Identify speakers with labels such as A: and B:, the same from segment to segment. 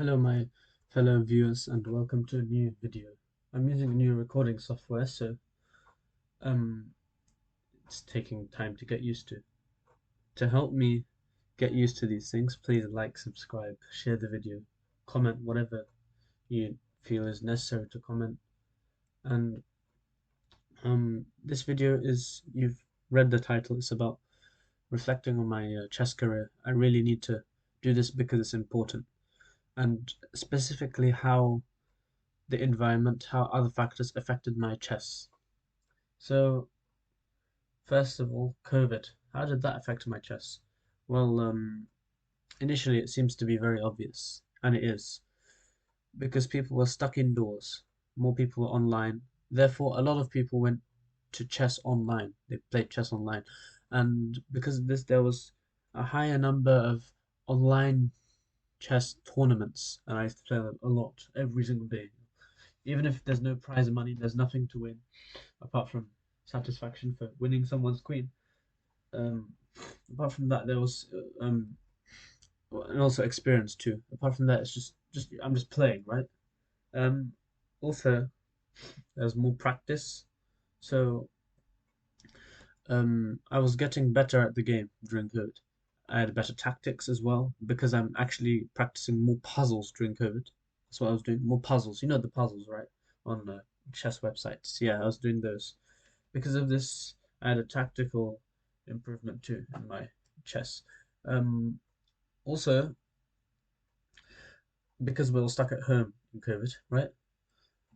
A: Hello my fellow viewers and welcome to a new video. I'm using a new recording software, so um it's taking time to get used to. To help me get used to these things, please like, subscribe, share the video, comment whatever you feel is necessary to comment. And this video is, you've read the title, it's about reflecting on my chess career. I really need to do this because it's important, and specifically how the environment, how other factors affected my chess. So, first of all, COVID. How did that affect my chess? Well, initially it seems to be very obvious, and it is, because people were stuck indoors. More people were online. Therefore, a lot of people went to chess online. They played chess online. And because of this, there was a higher number of online chess tournaments, and I used to play them a lot, every single day. Even if there's no prize money, there's nothing to win apart from satisfaction for winning someone's queen. Um, Apart from that, there was and also experience too. Apart from that, it's just I'm just playing, right? Um, Also, there's more practice, so I was getting better at the game during COVID. I had better tactics as well because I'm actually practicing more puzzles during COVID. That's what I was doing, more puzzles. You know the puzzles, right? On chess websites. Yeah, I was doing those. Because of this, I had a tactical improvement too in my chess. Um, Also, because we were stuck at home in COVID, right?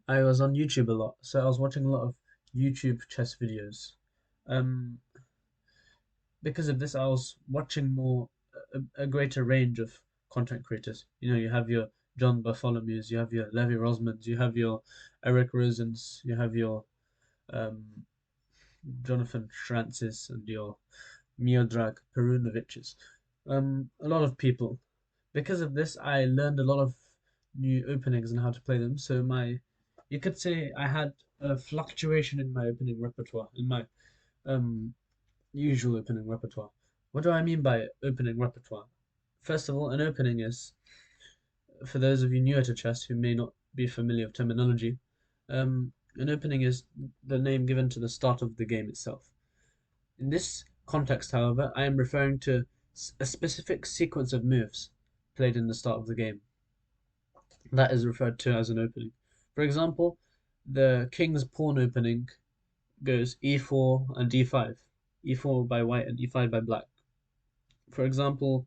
A: I was on YouTube a lot, so I was watching a lot of YouTube chess videos. Um, because of this, I was watching more a greater range of content creators. You know, you have your John Bartholomew's, you have your Levi Rosmans, you have your Eric Rosens, you have your um, Jonathan Schrantzes, and your Miodrag Perunoviches. A lot of people. Because of this, I learned a lot of new openings and how to play them. So you could say I had a fluctuation in my opening repertoire, in my um, usual opening repertoire. What do I mean by opening repertoire? First of all, an opening is, for those of you newer to chess who may not be familiar with terminology, an opening is the name given to the start of the game itself. In this context, however, I am referring to a specific sequence of moves played in the start of the game. That is referred to as an opening. For example, the king's pawn opening goes e4 and d5, e4 by white and e5 by black. For example,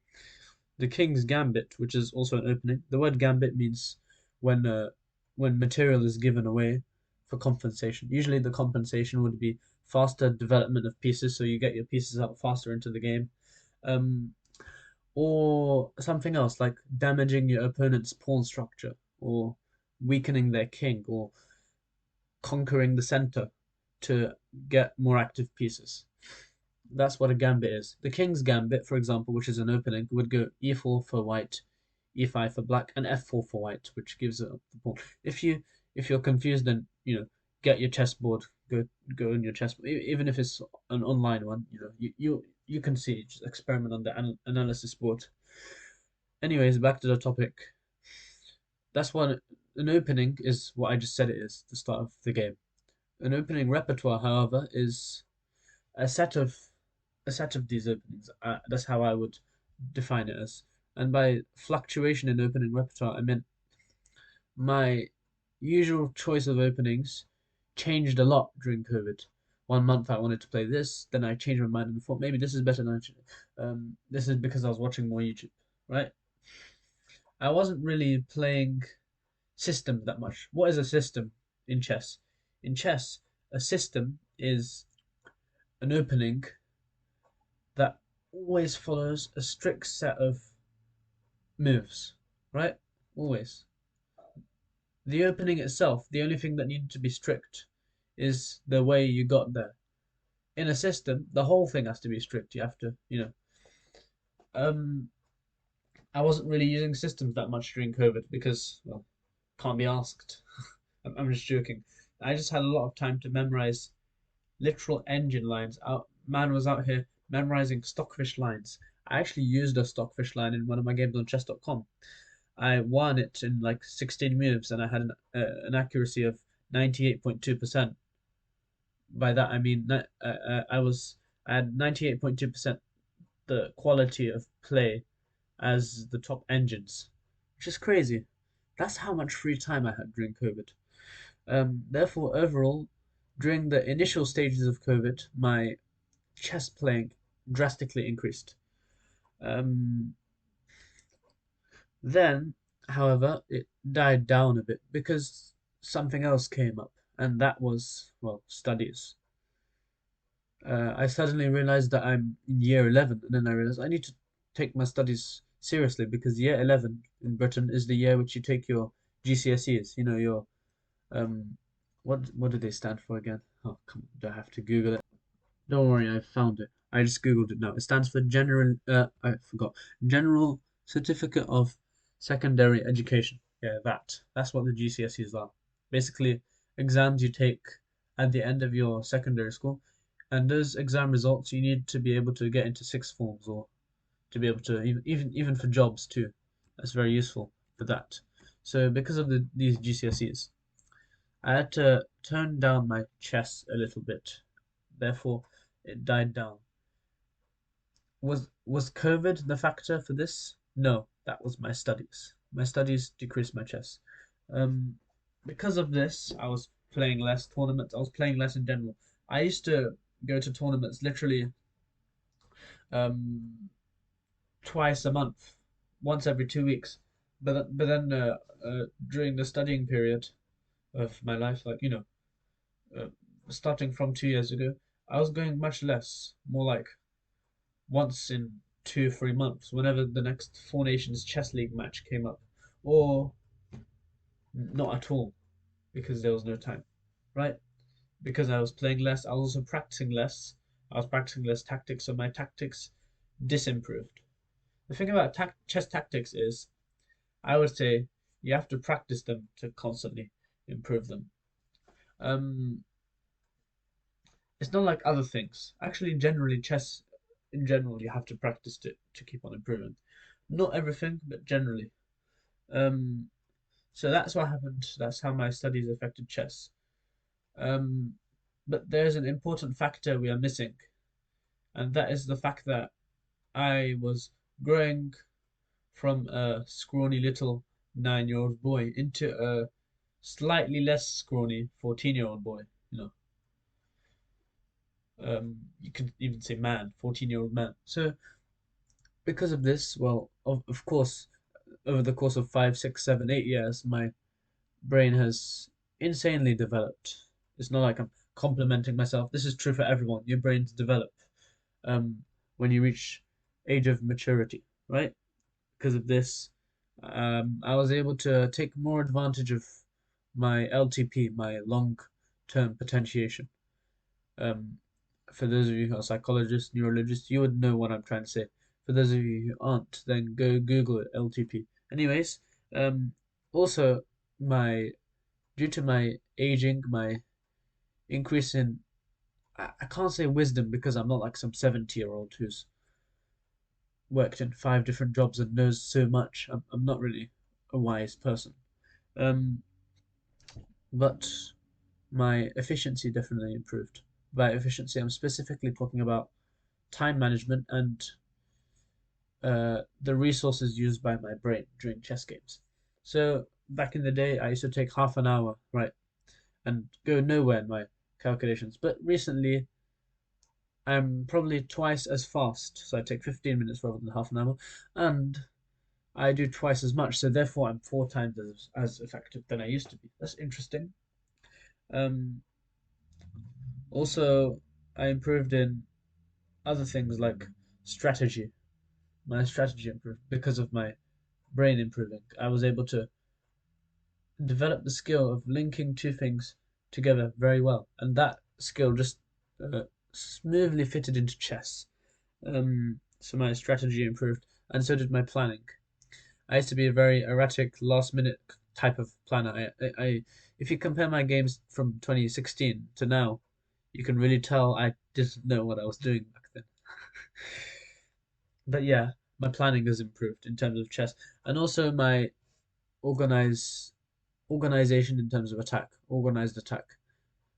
A: the king's gambit, which is also an opening. The word gambit means when uh, when material is given away for compensation. Usually, the compensation would be faster development of pieces, so you get your pieces out faster into the game, um, or something else like damaging your opponent's pawn structure, or weakening their king, or conquering the center to get more active pieces. That's what a gambit is. The king's gambit, for example, which is an opening, would go e4 for white, e5 for black, and f4 for white, which gives up the pawn. If you're confused, then get your chessboard, go in your chessboard, even if it's an online one. You can see, just experiment on the analysis board. Anyways, back to the topic. That's what an opening is. What I just said it is, the start of the game. An opening repertoire, however, is a set of these openings. That's how I would define it as. And by fluctuation in opening repertoire, I meant my usual choice of openings changed a lot during COVID. One month I wanted to play this, then I changed my mind and thought maybe this is better than this is because I was watching more YouTube, right? I wasn't really playing systems that much. What is a system in chess? In chess, a system is an opening that always follows a strict set of moves, right? Always. The opening itself, the only thing that needed to be strict is the way you got there. In a system, the whole thing has to be strict. You have to. Um, I wasn't really using systems that much during COVID because, well, can't be asked. I'm just joking. I just had a lot of time to memorize literal engine lines. Man was out here memorizing stockfish lines. I actually used a stockfish line in one of my games on chess.com. I won it in like 16 moves, and I had an accuracy of 98.2%. By that I mean I had 98.2% the quality of play as the top engines, which is crazy. That's how much free time I had during COVID. Therefore, overall, during the initial stages of COVID, my chess playing drastically increased. Um, then, however, it died down a bit because something else came up, and that was, well, studies. I suddenly realized that I'm in year 11, and then I realized I need to take my studies seriously because year 11 in Britain is the year which you take your GCSEs, you know, your um, what do they stand for again? Oh, come on, do I have to Google it? Don't worry, I found it. I just Googled it now. It stands for I forgot. General Certificate of Secondary Education. Yeah, that. That's what the GCSEs are. Basically, exams you take at the end of your secondary school, and those exam results you need to be able to get into sixth forms or to be able to even for jobs too. That's very useful for that. So because of these GCSEs, I had to turn down my chess a little bit. Therefore, it died down. Was COVID the factor for this? No, that was my studies. My studies decreased my chess. Um, because of this, I was playing less tournaments. I was playing less in general. I used to go to tournaments literally um, twice a month, once every 2 weeks. But then during the studying period of my life, like uh, starting from 2 years ago, I was going much less, more like once in 2 or 3 months, whenever the next Four Nations Chess League match came up, or not at all because there was no time, right? Because I was playing less, I was also practicing less. I was practicing less tactics, so my tactics disimproved. The thing about chess tactics is, I would say you have to practice them to constantly improve them. Um, it's not like other things. Actually, generally, chess in general, you have to practice to keep on improving. Not everything, but generally. Um, so that's what happened. That's how my studies affected chess. Um, but there's an important factor we are missing, and that is the fact that I was growing from a scrawny little 9-year-old boy into a slightly less scrawny 14-year-old boy. You you could even say man, 14-year-old man. So because of this, well, of course, over the course of 5, 6, 7, 8 years, my brain has insanely developed. It's not like I'm complimenting myself. This is true for everyone. Your brains develop um, when you reach age of maturity, right? Because of this, I was able to take more advantage of my LTP, my long-term potentiation. Um, for those of you who are psychologists, neurologists, you would know what I'm trying to say. For those of you who aren't, then go Google it, LTP. Anyways, um, also my due to my aging, my increase in I can't say wisdom because I'm not like some 70-year-old who's worked in 5 different jobs and knows so much. I'm not really a wise person. Um, but my efficiency definitely improved. By efficiency, I'm specifically talking about time management and the resources used by my brain during chess games. So back in the day, I used to take half an hour, right, and go nowhere in my calculations. But recently, I'm probably twice as fast, so I take 15 minutes rather than half an hour, and I do twice as much, so therefore I'm 4 times as effective than I used to be. That's interesting. Um, Also, I improved in other things like strategy. My strategy improved because of my brain improving. I was able to develop the skill of linking two things together very well, and that skill just uh, smoothly fitted into chess. So my strategy improved, and so did my planning. I used to be a very erratic, last-minute type of planner. If you compare my games from 2016 to now, you can really tell I didn't know what I was doing back then. But yeah, my planning has improved in terms of chess, and also my organization in terms of attack, organized attack.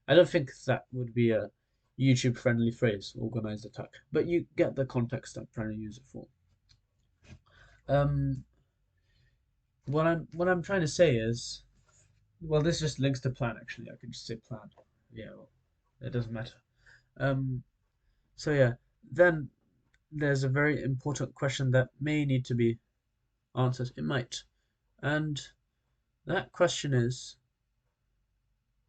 A: I don't think that would be a YouTube friendly phrase, organized attack, but you get the context I'm trying to use it for. Um, what I'm trying to say is, well, this just links to plan actually. I could just say plan. Yeah, well, it doesn't matter. Um, so yeah, then there's a very important question that may need to be answered. It might, and that question is,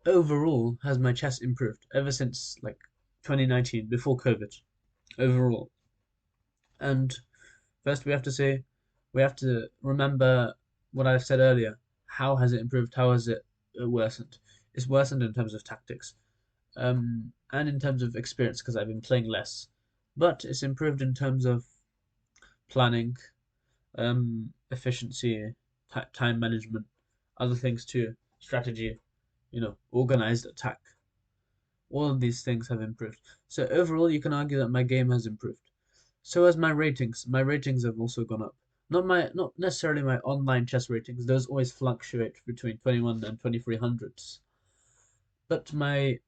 A: overall, has my chess improved ever since like 2019, before COVID? Overall, and first we have to remember what I've said earlier. How has it improved? How has it worsened? It's worsened in terms of tactics, and in terms of experience because I've been playing less. But it's improved in terms of planning, efficiency, time management, other things too, strategy, organized attack. All of these things have improved. So overall, you can argue that my game has improved. So has my ratings. My ratings have also gone up. Not necessarily my online chess ratings. Those always fluctuate between 21 and 2300s. But my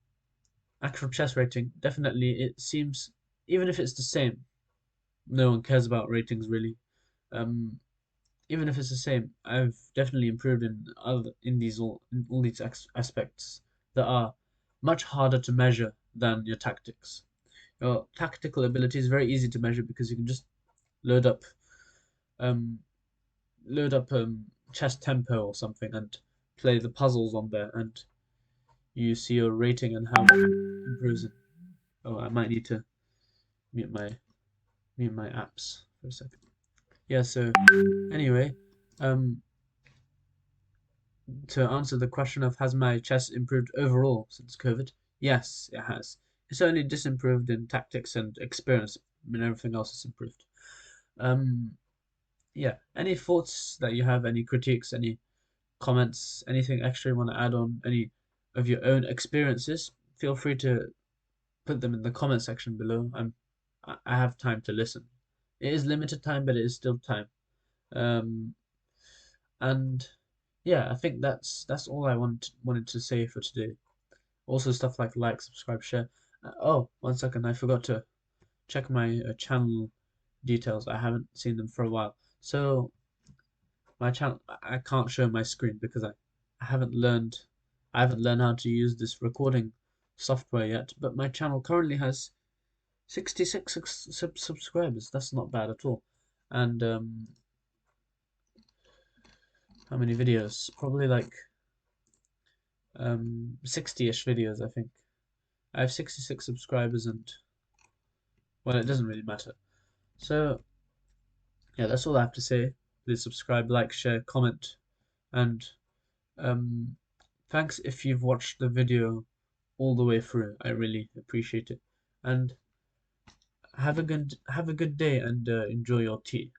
A: actual chess rating, definitely, it seems, even if it's the same, no one cares about ratings really. Um, Even if it's the same, I've definitely improved in all these aspects that are much harder to measure than your tactics. Your tactical ability is very easy to measure because you can just load up um chess tempo or something and play the puzzles on there, and you see your rating and how it improves it. Oh, I might need to mute my mute my apps for a second. Yeah, so anyway, um to answer the question of has my chess improved overall since COVID? Yes, it has. It's only disimproved in tactics and experience. I mean, everything else has improved. Um, yeah. Any thoughts that you have? Any critiques? Any comments? Anything extra you want to add on? Any of your own experiences? Feel free to put them in the comment section below. I have time to listen. It is limited time, but it is still time. Um, and yeah, I think that's all I wanted to say for today. Also, stuff like, subscribe, share. Oh, 1 second, I forgot to check my channel details. I haven't seen them for a while. So my channel, I can't show my screen because I haven't learned I haven't learned how to use this recording software yet. But my channel currently has 66 subscribers. That's not bad at all. And how many videos? Probably like 60-ish videos, I think. I have 66 subscribers, and well, it doesn't really matter. So yeah, that's all I have to say. Please subscribe, like, share, comment, and um, thanks if you've watched the video all the way through. I really appreciate it. And have a good day and enjoy your tea.